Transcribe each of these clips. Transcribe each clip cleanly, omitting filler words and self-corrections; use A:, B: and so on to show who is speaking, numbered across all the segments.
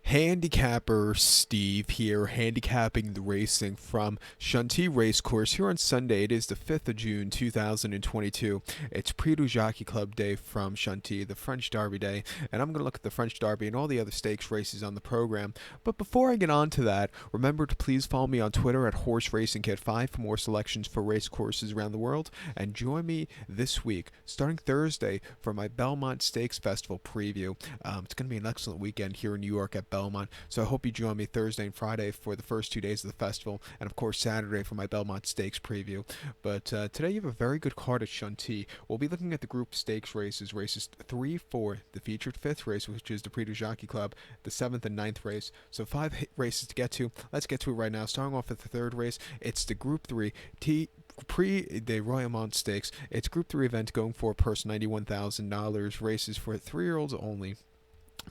A: Handicapper Steve here, handicapping the racing from Chantilly Racecourse here on Sunday. It is the 5th of June 2022. It's PRIX Du Jockey Club Day from Chantilly, the French Derby Day, and I'm going to look at the French Derby and all the other stakes races on the program. But before I get on to that, remember to please follow me on Twitter at Horse Racing Kit 5 for more selections for race courses around the world, and join me this week, starting Thursday, for my Belmont Stakes Festival preview. It's going to be an excellent weekend here in New York at Belmont, so I hope you join me Thursday and Friday for the first 2 days of the festival, and of course Saturday for my Belmont Stakes preview. But today you have a very good card at Chantilly. We'll be looking at the group stakes races 3, 4, the featured 5th race, which is the PRIX Du Jockey Club, the 7th and 9th race. So 5 races to get to. Let's get to it right now. Starting off with the 3rd race, it's the Group 3 Prix de ROYAUMONT Stakes. It's Group 3 event going for a purse $91,000. Races for 3-year-olds only.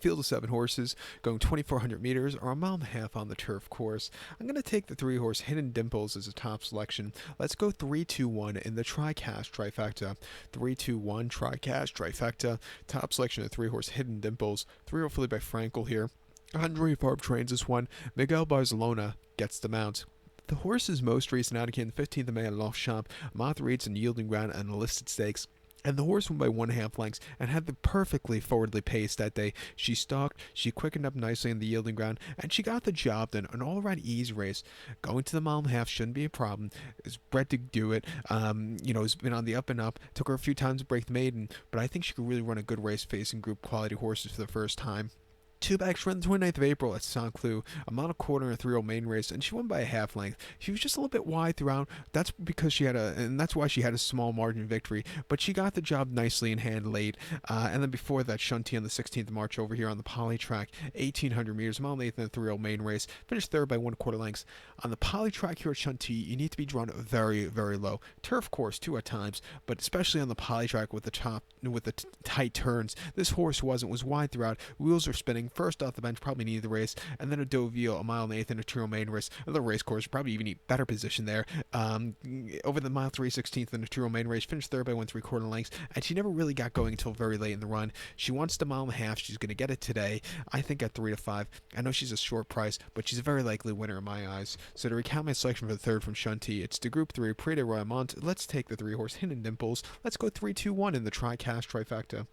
A: Field of 7 horses, going 2,400 meters or a mile and a half on the turf course. I'm going to take the 3-horse Hidden Dimples as a top selection. Let's go 3-2-1 in the TriCast trifecta. 3-2-1 TriCast trifecta. Top selection of 3-horse Hidden Dimples. 3-year-old filly by Frankel here. Andre Farb trains this one. Miguel Barcelona gets the mount. The horse's most recent outing in the 15th of May at Longchamp, Moth Reeds and Yielding Ground and the listed stakes. And the horse won by 1.5 lengths and had the perfectly forwardly paced that day. She stalked, she quickened up nicely in the Yielding Ground, and she got the job done. An all-around ease race. Going to the mile and a half shouldn't be a problem. Is bred to do it. Has been on the up and up. Took her a few times to break the maiden, but I think she could really run a good race facing group quality horses for the first time. Two back, she ran the 29th of April at St. Cloud, a mile and a quarter in a 3-year-old main race, and she won by a half length. She was just a little bit wide throughout. That's because that's why she had a small margin victory. But she got the job nicely in hand late. And then before that, Chantilly on the 16th of March over here on the poly track, 1,800 meters, a mile and eighth in a 3-year-old main race, finished third by 1/4 lengths. On the poly track here at Chantilly, you need to be drawn very, very low. Turf course too at times, but especially on the poly track with the tight turns, this horse was wide throughout. Wheels are spinning. First off the bench, probably needed the race, and then a Deauville, a mile and eighth in a 2-year-old main race. Another race course, probably even need better position there. Over the mile 3/16 in a 2-year-old main race, finished third by 1/3 lengths, and she never really got going until very late in the run. She wants the mile and a half. She's going to get it today. I think at 3-5. I know she's a short price, but she's a very likely winner in my eyes. So to recount my selection for the 3rd from Chantilly, it's the Group 3 PRIX de ROYAUMONT. Let's take the 3-horse Hidden Dimples. Let's go 3-2-1 in the TriCast trifecta.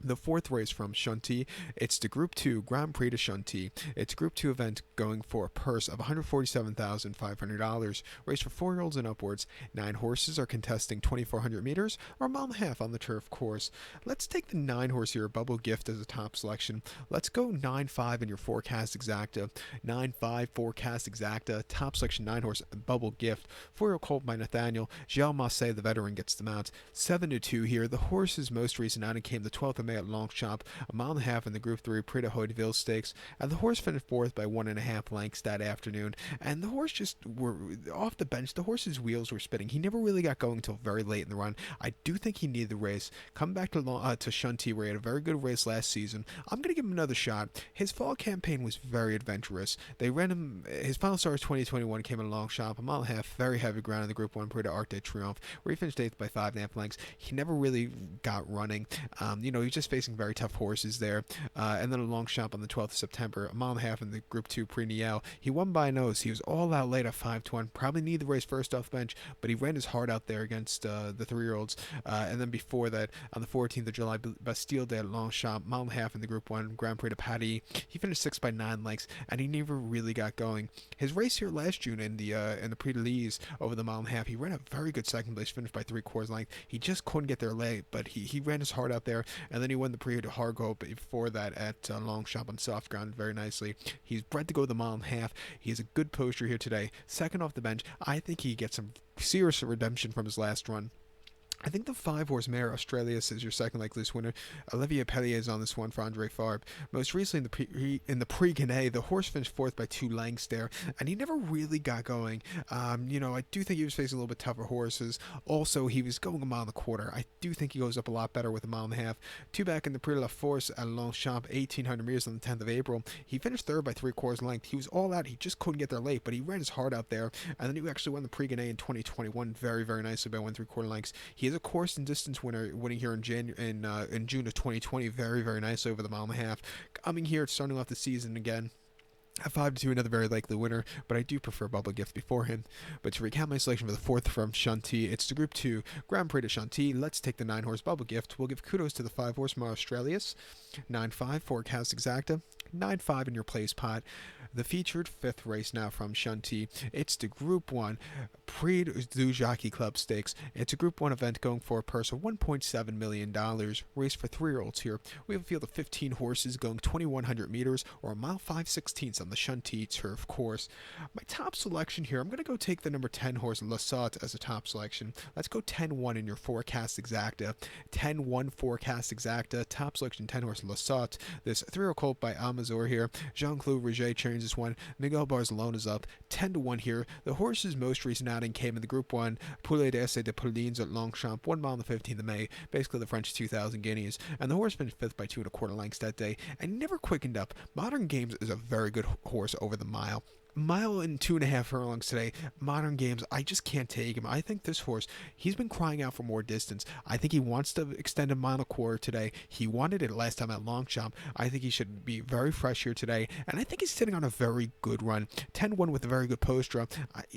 A: The 4th race from Chantilly, it's the Group 2 Grand Prix de Chantilly. It's a Group 2 event going for a purse of $147,500. Race for 4-year-olds and upwards. 9 horses are contesting 2,400 meters or a mile and a half on the turf course. Let's take the 9-horse here, Bubble Gift, as a top selection. Let's go 9-5 in your forecast exacta. 9-5 forecast exacta. Top selection 9-horse Bubble Gift. 4-year-old colt by Nathaniel. Gilles Massé, the veteran, gets the mount. 7-2 here. The horse's most recent outing came the 12th of May at Longchamp, a mile and a half in the Group 3 Prix de Hauteville Stakes, and the horse finished 4th by 1.5 lengths that afternoon. And the horse just were off the bench. The horse's wheels were spinning. He never really got going until very late in the run. I do think he needed the race. Come back to Chantilly, where he had a very good race last season. I'm going to give him another shot. His fall campaign was very adventurous. They ran him. His final start of 2021 came at Longchamp, a mile and a half, very heavy ground in the Group 1 Prix de Arc de Triomphe, where he finished 8th by 5.5 lengths. He never really got running. He just facing very tough horses there. And then a Longchamp on the 12th of September, a mile and a half in the Group 2 Prix Niel. He won by a nose. He was all out late at 5-1. Probably needed the race first off the bench, but he ran his heart out there against the 3-year-olds. And then before that, on the 14th of July, Bastille Day at Longchamp, mile and a half in the Group 1 Grand Prix de Paris. He finished 6th by 9 lengths, and he never really got going. His race here last June in the Prix de Lys over the mile and a half, he ran a very good second place, finished by 3/4 length. He just couldn't get there late, but he ran his heart out there, and then he won the Prix de Hargo before that at Longchamp on soft ground very nicely. He's bred to go the mile and a half. He has a good poster here today. Second off the bench, I think he gets some serious redemption from his last run. I think the 5-horse mare Australis is your second likeliest winner. Olivier Pellier is on this one for Andre Farb. Most recently in the Prix Guinée, the horse finished 4th by 2 lengths there, and he never really got going. I do think he was facing a little bit tougher horses. Also, he was going a mile and a quarter. I do think he goes up a lot better with a mile and a half. 2 back in the Prix de la Force at Longchamp, 1,800 meters on the 10th of April. He finished 3rd by 3/4 length. He was all out. He just couldn't get there late, but he ran his heart out there. And then he actually won the Prix Guinée in 2021 very, very nicely by 1 3/4 lengths. He He is a course and distance winner, winning here in June of 2020. Very, very nice over the mile and a half. Coming here, starting off the season again. At 5-2, another very likely winner, but I do prefer Bubble Gift before him. But to recap my selection for the fourth from Chantilly, it's the Group 2 Grand Prix de Chantilly. Let's take the 9-horse Bubble Gift. We'll give kudos to the 5-horse Mar Australis, 9-5 Forecast Exacta, 9-5 in your place pot. The featured fifth race now from Chantilly. It's the Group 1 PRIX Du Jockey Club Stakes. It's a Group 1 event going for a purse of $1.7 million. Race for 3-year-olds here. We have a field of 15 horses going 2,100 meters or a mile 5/16 on the Chantilly turf course. My top selection here, I'm going to go take the number 10 horse Lassault as a top selection. Let's go 10-1 in your Forecast Exacta. 10-1 Forecast Exacta. Top selection 10 horse Lassault. This 3-year-old colt by Amazor here. Jean-Claude Roger trains this one. Miguel Barzalone is up. 10-1 here. The horse's most recent outing came in the Group 1 Poulet d'Essai de Paulines at Longchamp, 1 mile on the 15th of May, basically the French 2,000 guineas. And the horse finished 5th by 2 1/4 lengths that day and never quickened up. Modern Games is a very good horse over the mile. Mile and 2.5 furlongs today. Modern Games, I just can't take him. I think this horse, he's been crying out for more distance. I think he wants to extend a 1.25 today. He wanted it last time at Longchamp. I think he should be very fresh here today, and I think he's sitting on a very good run. 10-1 with a very good post draw.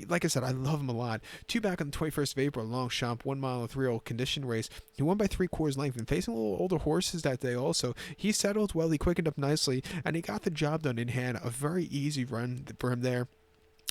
A: Like I said, I love him a lot. 2 back on the 21st of April, Longchamp, 1 mile and 3-year-old condition race. He won by 3/4 length and facing a little older horses that day also. He settled well, he quickened up nicely, and he got the job done in hand. A very easy run for him there.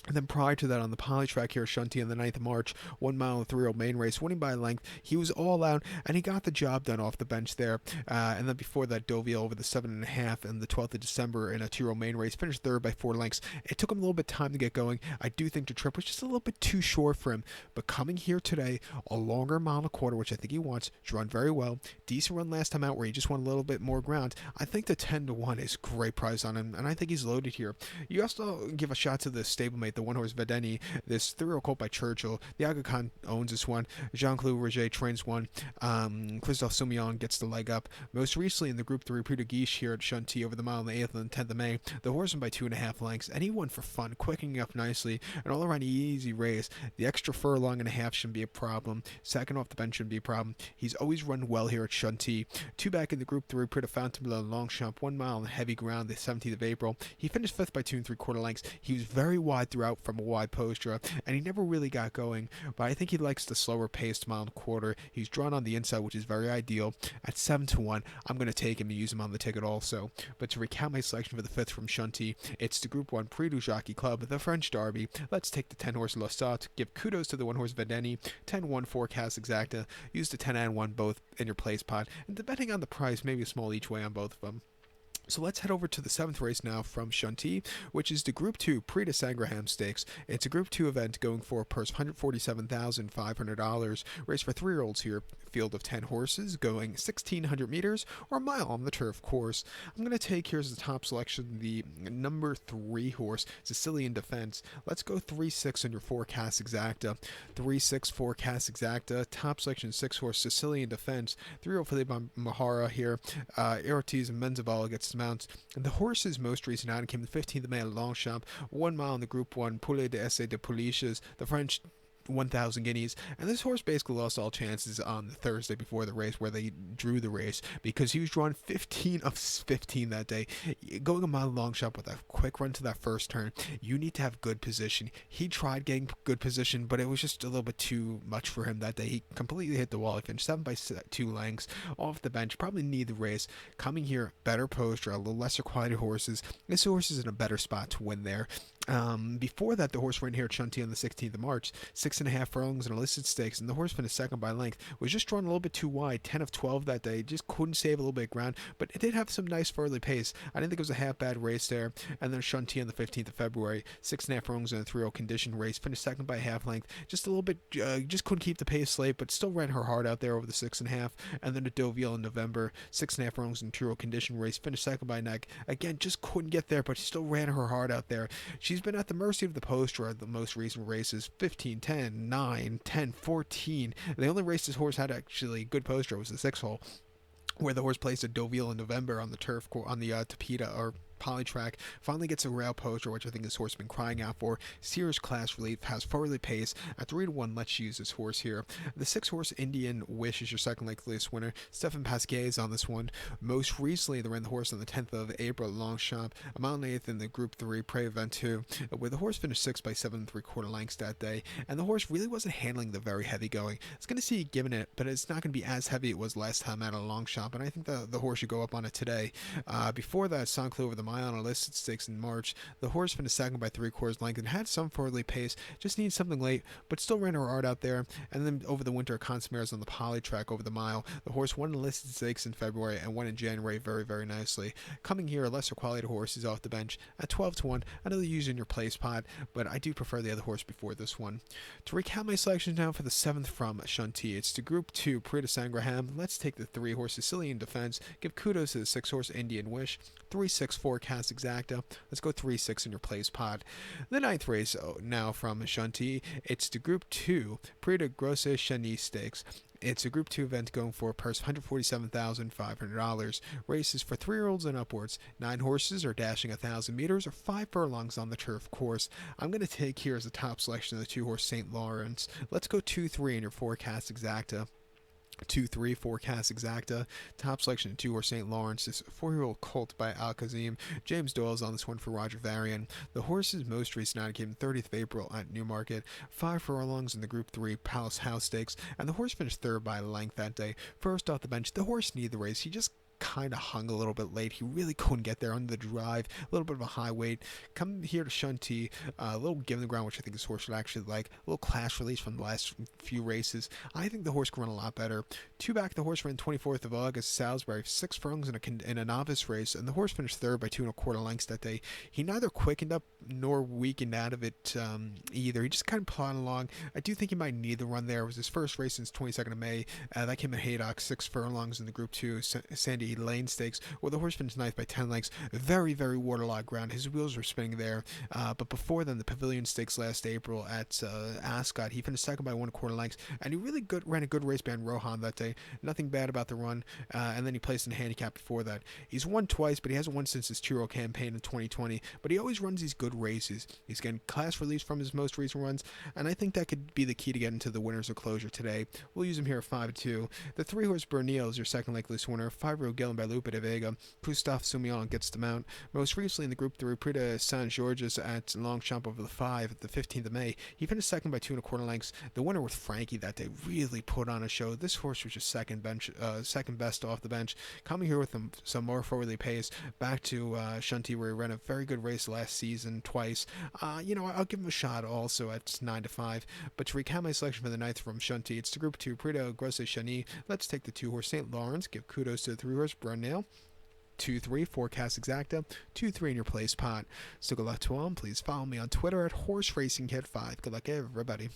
A: And then prior to that on the poly track here at Chantilly on the 9th of March, 1 mile and 3-year-old main race, winning by a length. He was all out, and he got the job done off the bench there. And then before that, Deauville over the 7.5 and the 12th of December in a 2-year-old main race, finished 3rd by 4 lengths. It took him a little bit of time to get going. I do think the trip was just a little bit too short for him. But coming here today, a longer 1.25 mile, which I think he wants, he's run very well. Decent run last time out where he just won a little bit more ground. I think the 10-1 is great price on him, and I think he's loaded here. You also give a shot to the stablemate, the 1-horse Vedeni, this 3-year-old colt by Churchill. The Aga Khan owns this one. Jean-Claude Roger trains one. Christophe Soumillon gets the leg up. Most recently in the Group 3 Prix de Guiche here at Chantilly over the mile on the 8th and 10th of May. The horse won by 2.5 lengths, and he won for fun, quickening up nicely. An all-around easy race. The extra furlong and a half shouldn't be a problem. Second off the bench shouldn't be a problem. He's always run well here at Chantilly. 2 back in the Group 3 Prix de Fontainebleau Longchamp, 1 mile on heavy ground the 17th of April. He finished 5th by 2 3/4 lengths. He was very wide throughout from a wide post draw, and he never really got going, but I think he likes the slower paced 1.25 mile. He's drawn on the inside, which is very ideal. At 7-1, I'm going to take him and use him on the ticket also. But to recap my selection for the 5th from Chantilly, it's the Group 1 Prix du Jockey Club, the French Derby. Let's take the 10-horse Lassault, give kudos to the 1-horse Vedeni, 10-1 Forecast Exacta, use the 10-1 both in your place pot, and depending on the price, maybe a small each way on both of them. So let's head over to the 7th race now from Chantilly, which is the Group 2 Prix de SANDRINGHAM Stakes. It's a Group 2 event going for a purse of $147,500. Race for 3-year-olds here. Field of 10 horses going 1,600 meters or a mile on the turf course. I'm going to take here as the top selection the number 3 horse, Sicilian Defense. Let's go 3-6 on your Forecast Exacta. 3-6 Forecast Exacta. Top selection 6 horse, Sicilian Defense. 3-year-old Philippe Mahara here. Ortiz and Menzaval gets mounts. And the horse's most recent outing came the 15th of May at Longchamp, 1 mile in the Group 1 Poulet d'Essai de Paulines, the French 1,000 guineas, and this horse basically lost all chances on the Thursday before the race where they drew the race because he was drawn 15 of 15 that day. Going a mile long shot with a quick run to that first turn, you need to have good position. He tried getting good position, but it was just a little bit too much for him that day. He completely hit the wall. He finished 7 by 2 lengths off the bench. Probably need the race. Coming here, better poster, a little lesser quality horses. This horse is in a better spot to win there. Before that, the horse ran here at Chantilly on the 16th of March, 6.5 furlongs and a listed stakes, and the horse finished second by length. Was just drawn a little bit too wide, 10 of 12 that day. Just couldn't save a little bit of ground, but it did have some nice early pace. I didn't think it was a half bad race there. And then Chantilly on the 15th of February, 6.5 furlongs and a 3-0 condition race, finished second by half length. Just a little bit, just couldn't keep the pace late, but still ran her heart out there over the 6.5. And then at Deauville in November, 6.5 furlongs and 2-0 condition race, finished second by neck. Again, just couldn't get there, but she still ran her heart out there. She's been at the mercy of the poster at the most recent races, 15, 10, 9, 10, 14. The only race this horse had actually good poster was the 6th hole, where the horse placed at Deauville in November on the turf, on the Tapeta, or Polytrack finally gets a rail poster, which I think this horse has been crying out for. Sears Class Relief has forwardly pace at 3-1. Let's use this horse here. The 6-horse Indian Wish is your second likeliest winner. Stefan Pasquet is on this one. Most recently, they ran the horse on the 10th of April at Longchamp, a mile and eighth in the Group 3 Prey Event 2, where the horse finished 6 by 7 3/4 lengths that day, and the horse really wasn't handling the very heavy going. It's going to see it given it, but it's not going to be as heavy it was last time at a Longchamp, and I think the horse should go up on it today. Before that, Saint-Cloud over the mile on a listed stakes in March. The horse finished second by 3/4 length and had some forwardly pace, just needs something late, but still ran her art out there. And then over the winter, Consumers on the Polytrack over the mile. The horse won a listed stakes in February and won in January very, very nicely. Coming here, a lesser quality horse is off the bench at 12-1. Another user in your place pot, but I do prefer the other horse before this one. To recap my selections now for the 7th from Chantilly, it's to Group 2 PRIX DU SANDRINGHAM. Let's take the 3-horse Sicilian Defense. Give kudos to the 6-horse Indian Wish. 3-6 forecast exacta. Let's go 3-6 in your place pot. The 9th race now from Chantilly, it's to Group 2 PRIX DU GROS-CHENE Stakes. It's a Group 2 event going for a purse of $147,500. Races for 3-year-olds and upwards. 9 horses are dashing 1,000 meters or 5 furlongs on the turf course. I'm going to take here as a top selection of the 2-horse St. Lawrence. Let's go 2-3 in your forecast exacta. 2-3 forecast exacta. Top selection 2-horse St. Lawrence. This 4-year-old colt by Al Kazim. James Doyle's on this one for Roger Varian. The horse's most recent outing came 30th of April at Newmarket. 5 furlongs in the Group 3 Palace House Stakes, and the horse finished third by length that day. First off the bench, the horse needed the race. He just kind of hung a little bit late. He really couldn't get there under the drive. A little bit of a high weight. Come here to Chantilly, a little given the ground, which I think this horse should actually like. A little class release from the last few races. I think the horse can run a lot better. 2 back, the horse ran 24th of August, Salisbury, 6 furlongs in a novice race, and the horse finished third by 2 1/4 lengths that day. He neither quickened up nor weakened out of it either. He just kind of plodded along. I do think he might need the run there. It was his first race since 22nd of May. That came at Haydock, 6 furlongs in the Group 2 Sandy Lane Stakes, where the horse finished ninth by 10 lengths. Very, very waterlogged ground. His wheels were spinning there. But before then, the Pavilion Stakes last April at Ascot, he finished second by 1 1/4 lengths, and he really ran a good race behind Rohan that day. Nothing bad about the run. And then he placed in a handicap before that. He's won twice, but he hasn't won since his Turo campaign in 2020. But he always runs these good races. He's getting class release from his most recent runs, and I think that could be the key to getting to the winners of closure today. We'll use him here at 5-2. The 3-horse Bernil is your second likeliest winner. 5-year-old Gillen by Lupe de Vega. Christophe Soumillon gets the mount. Most recently in the Group 3 PRIX DU Saint-Georges at Longchamp over the 5 at the 15th of May. He finished second by 2 1/4 lengths. The winner with Frankie that day really put on a show. This horse was just second best off the bench. Coming here with some more forwardly pace back to Chantilly, where he ran a very good race last season twice. I'll give him a shot also at 9-5. But to recap my selection for the 9th from Chantilly, it's the Group 2 PRIX DU GROS-CHENE. Let's take the 2-horse St. Lawrence. Give kudos to the 3-horse Brunel. 2-3 forecast exacta. 2-3 in your place pot. So good luck to all. Please follow me on Twitter at HorseRacingKid5. Good luck, everybody.